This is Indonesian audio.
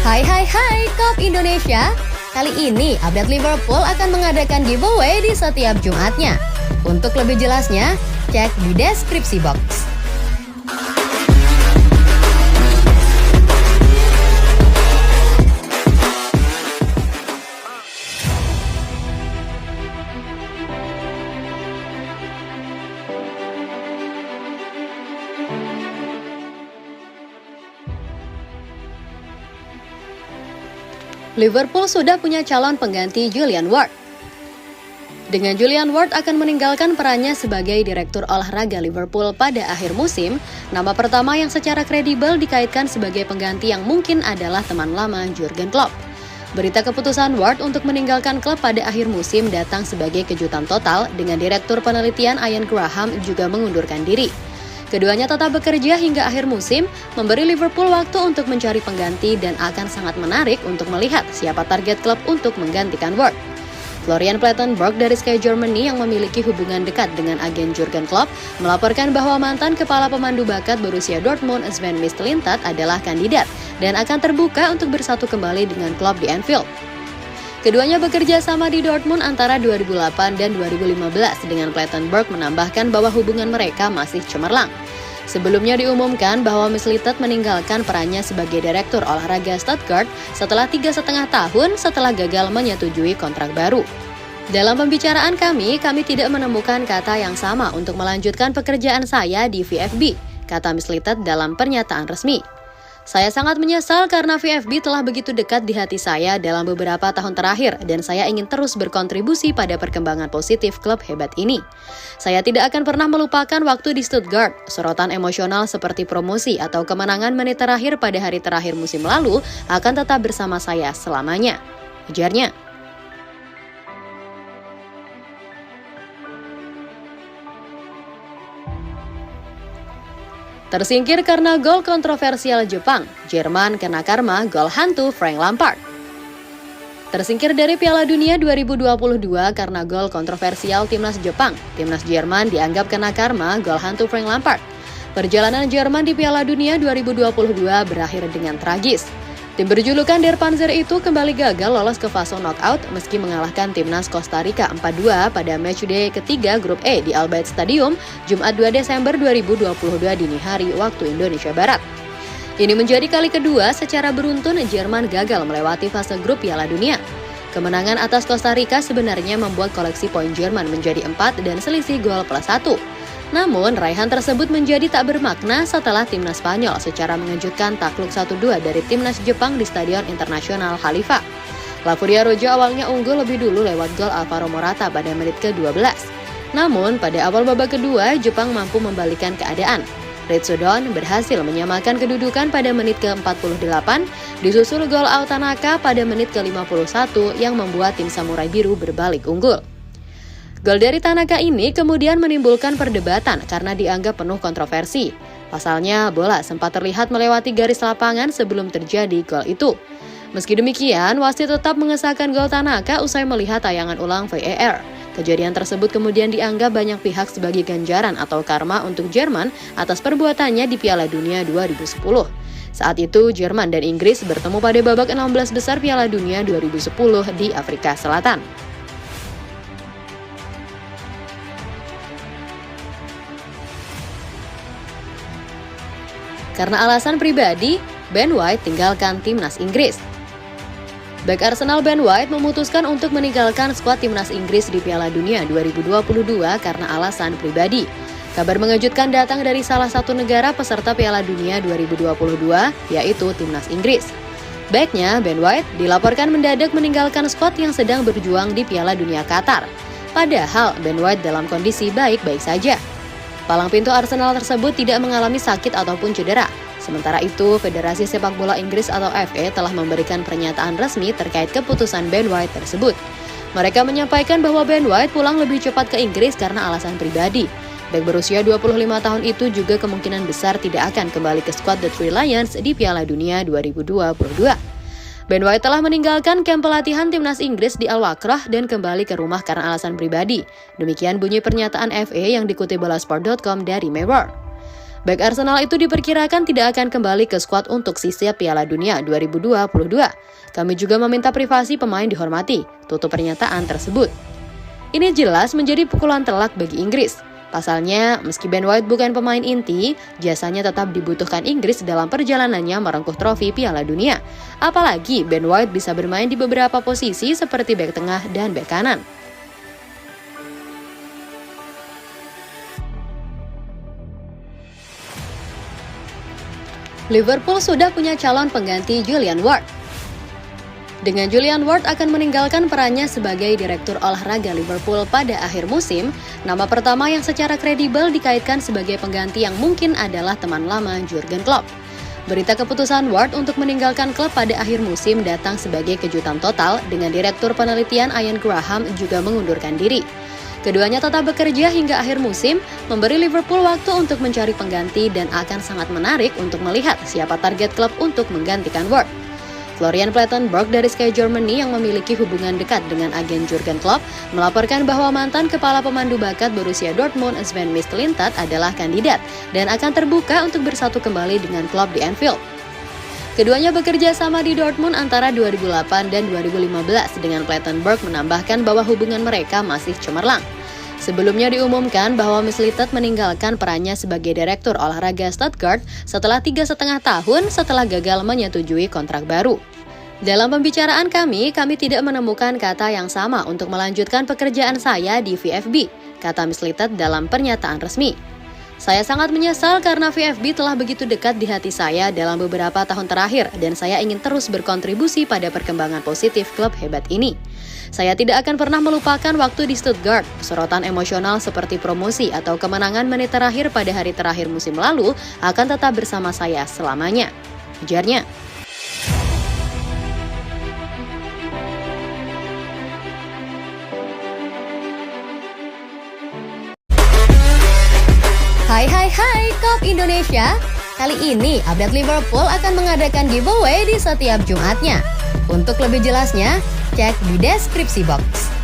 Hai Kop Indonesia. Kali ini update Liverpool akan mengadakan giveaway di setiap Jumatnya. Untuk lebih jelasnya, cek di deskripsi box. Liverpool sudah punya calon pengganti Julian Ward. Dengan Julian Ward akan meninggalkan perannya sebagai direktur olahraga Liverpool pada akhir musim, nama pertama yang secara kredibel dikaitkan sebagai pengganti yang mungkin adalah teman lama Jurgen Klopp. Berita keputusan Ward untuk meninggalkan klub pada akhir musim datang sebagai kejutan total dengan direktur penelitian Ian Graham juga mengundurkan diri. Keduanya tetap bekerja hingga akhir musim, memberi Liverpool waktu untuk mencari pengganti dan akan sangat menarik untuk melihat siapa target klub untuk menggantikan Ward. Florian Plettenberg dari Sky Germany yang memiliki hubungan dekat dengan agen Jurgen Klopp melaporkan bahwa mantan kepala pemandu bakat Borussia Dortmund Sven Mislintat adalah kandidat dan akan terbuka untuk bersatu kembali dengan Klopp di Anfield. Keduanya bekerja sama di Dortmund antara 2008 dan 2015 dengan Plettenberg menambahkan bahwa hubungan mereka masih cemerlang. Sebelumnya diumumkan bahwa Mislintat meninggalkan perannya sebagai direktur olahraga Stuttgart setelah 3,5 tahun setelah gagal menyetujui kontrak baru. Dalam pembicaraan kami tidak menemukan kata yang sama untuk melanjutkan pekerjaan saya di VfB, kata Mislintat dalam pernyataan resmi. Saya sangat menyesal karena VfB telah begitu dekat di hati saya dalam beberapa tahun terakhir dan saya ingin terus berkontribusi pada perkembangan positif klub hebat ini. Saya tidak akan pernah melupakan waktu di Stuttgart. Sorotan emosional seperti promosi atau kemenangan menit terakhir pada hari terakhir musim lalu akan tetap bersama saya selamanya, ujarnya. Tersingkir karena gol kontroversial Jepang, Jerman kena karma gol hantu Frank Lampard. Tersingkir dari Piala Dunia 2022 karena gol kontroversial timnas Jepang, timnas Jerman dianggap kena karma gol hantu Frank Lampard. Perjalanan Jerman di Piala Dunia 2022 berakhir dengan tragis. Tim berjulukan Der Panzer itu kembali gagal lolos ke fase knockout meski mengalahkan timnas Costa Rica 4-2 pada matchday ketiga grup E di Al Bayt Stadium, Jumat 2 Desember 2022 dini hari waktu Indonesia Barat. Ini menjadi kali kedua secara beruntun Jerman gagal melewati fase grup Piala Dunia. Kemenangan atas Costa Rica sebenarnya membuat koleksi poin Jerman menjadi 4 dan selisih gol +1. Namun, raihan tersebut menjadi tak bermakna setelah timnas Spanyol secara mengejutkan takluk 1-2 dari timnas Jepang di Stadion Internasional Khalifa. La Furia Roja awalnya unggul lebih dulu lewat gol Alvaro Morata pada menit ke-12. Namun, pada awal babak kedua, Jepang mampu membalikan keadaan. Ritsudon berhasil menyamakan kedudukan pada menit ke-48, disusul gol Tanaka pada menit ke-51 yang membuat tim Samurai Biru berbalik unggul. Gol dari Tanaka ini kemudian menimbulkan perdebatan karena dianggap penuh kontroversi. Pasalnya, bola sempat terlihat melewati garis lapangan sebelum terjadi gol itu. Meski demikian, wasit tetap mengesahkan gol Tanaka usai melihat tayangan ulang VAR. Kejadian tersebut kemudian dianggap banyak pihak sebagai ganjaran atau karma untuk Jerman atas perbuatannya di Piala Dunia 2010. Saat itu, Jerman dan Inggris bertemu pada babak 16 besar Piala Dunia 2010 di Afrika Selatan. Karena alasan pribadi, Ben White tinggalkan timnas Inggris. Bek Arsenal Ben White memutuskan untuk meninggalkan skuad timnas Inggris di Piala Dunia 2022 karena alasan pribadi. Kabar mengejutkan datang dari salah satu negara peserta Piala Dunia 2022, yaitu timnas Inggris. Beknya, Ben White, dilaporkan mendadak meninggalkan skuad yang sedang berjuang di Piala Dunia Qatar. Padahal Ben White dalam kondisi baik-baik saja. Palang pintu Arsenal tersebut tidak mengalami sakit ataupun cedera. Sementara itu, Federasi Sepak Bola Inggris atau FA telah memberikan pernyataan resmi terkait keputusan Ben White tersebut. Mereka menyampaikan bahwa Ben White pulang lebih cepat ke Inggris karena alasan pribadi. Bek berusia 25 tahun itu juga kemungkinan besar tidak akan kembali ke skuad The Three Lions di Piala Dunia 2022. Ben White telah meninggalkan kamp pelatihan timnas Inggris di Al-Wakrah dan kembali ke rumah karena alasan pribadi. Demikian bunyi pernyataan FA yang dikutip bolasport.com dari Mirror. Bek Arsenal itu diperkirakan tidak akan kembali ke skuad untuk sisi Piala Dunia 2022. Kami juga meminta privasi pemain dihormati, tutup pernyataan tersebut. Ini jelas menjadi pukulan telak bagi Inggris. Pasalnya, meski Ben White bukan pemain inti, jasanya tetap dibutuhkan Inggris dalam perjalanannya merengkuh trofi Piala Dunia. Apalagi Ben White bisa bermain di beberapa posisi seperti bek tengah dan bek kanan. Liverpool sudah punya calon pengganti Julian Ward. Dengan Julian Ward akan meninggalkan perannya sebagai direktur olahraga Liverpool pada akhir musim, nama pertama yang secara kredibel dikaitkan sebagai pengganti yang mungkin adalah teman lama Jurgen Klopp. Berita keputusan Ward untuk meninggalkan klub pada akhir musim datang sebagai kejutan total dengan direktur penelitian Ian Graham juga mengundurkan diri. Keduanya tetap bekerja hingga akhir musim, memberi Liverpool waktu untuk mencari pengganti dan akan sangat menarik untuk melihat siapa target klub untuk menggantikan Ward. Florian Plettenberg dari Sky Germany yang memiliki hubungan dekat dengan agen Jurgen Klopp melaporkan bahwa mantan kepala pemandu bakat Borussia Dortmund Sven Mislintat adalah kandidat dan akan terbuka untuk bersatu kembali dengan Klopp di Anfield. Keduanya bekerja sama di Dortmund antara 2008 dan 2015 dengan Plettenberg menambahkan bahwa hubungan mereka masih cemerlang. Sebelumnya diumumkan bahwa Mislintat meninggalkan perannya sebagai direktur olahraga Stuttgart setelah 3,5 tahun setelah gagal menyetujui kontrak baru. Dalam pembicaraan kami tidak menemukan kata yang sama untuk melanjutkan pekerjaan saya di VfB, kata Mislintat dalam pernyataan resmi. Saya sangat menyesal karena VfB telah begitu dekat di hati saya dalam beberapa tahun terakhir dan saya ingin terus berkontribusi pada perkembangan positif klub hebat ini. Saya tidak akan pernah melupakan waktu di Stuttgart. Sorotan emosional seperti promosi atau kemenangan menit terakhir pada hari terakhir musim lalu akan tetap bersama saya selamanya, ujarnya. Hai Kop Indonesia. Kali ini update Liverpool akan mengadakan giveaway di setiap Jumatnya. Untuk lebih jelasnya, cek di deskripsi box.